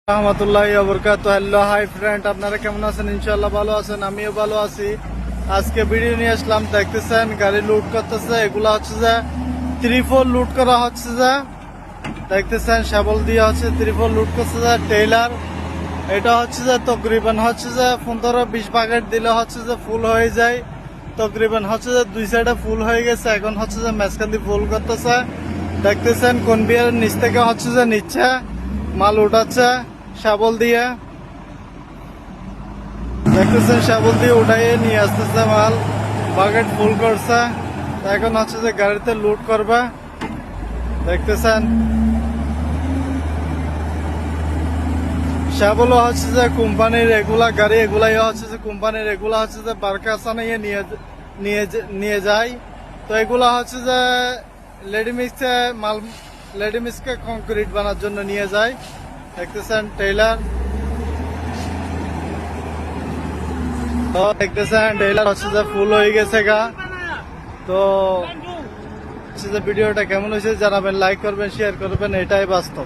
রহমতুল্লাহি ওয়া বারাকাতুহু। হ্যালো হাই ফ্রেন্ড, আপনারা কেমন আছেন? ইনশাআল্লাহ ভালো আছেন, আমিও ভালো আছি। আজকে ভিডিও নিয়ে আসলাম, দেখতেছেন গাড়ি লুট করতেছে। এগুলা হচ্ছে যে 3-4 লুট করা হচ্ছে যে, দেখতেছেন শাবল দিয়ে হচ্ছে 3-4 লুট করছে যে টেইলার। এটা হচ্ছে যে তকরিবান হচ্ছে যে 15-20 প্যাকেট দিলে হচ্ছে যে ফুল হয়ে যায়। তকরিবান হচ্ছে যে 2 সাইডে ফুল হয়ে গেছে, এখন হচ্ছে যে মাঝখান দিয়ে ফুল করতেছে। দেখতেছেন কনভেয়ারের নিচ থেকে হচ্ছে যে নিচ্ছে মাল উঠাচ্ছে শাবল দিয়ে। দেখতেছেন শাবল দিয়ে উঠাইয়ে নিয়ে আসতেছে মাল, বাকেট ফুল করছে। এখন হচ্ছে যে গাড়িতে লুট করবে। দেখতেছেন শাবলও হচ্ছে যে কোম্পানির এগুলা গাড়ি, এগুলাই হচ্ছে যে কোম্পানির, এগুলা হচ্ছে যে বারকাসানে নিয়ে যায়। তো এগুলা হচ্ছে যে রেডিমিক্সে মাল, রেডিমিক্সকে কংক্রিট বানার জন্য নিয়ে যায়। দেখতেছেন টেইলার, তো দেখতেছেন টেইলার হচ্ছে যে ফুল হয়ে গেছে গা। তো হচ্ছে যে ভিডিওটা কেমন হয়েছে জানাবেন, লাইক করবেন, শেয়ার করবেন, এটাই বাস্তব।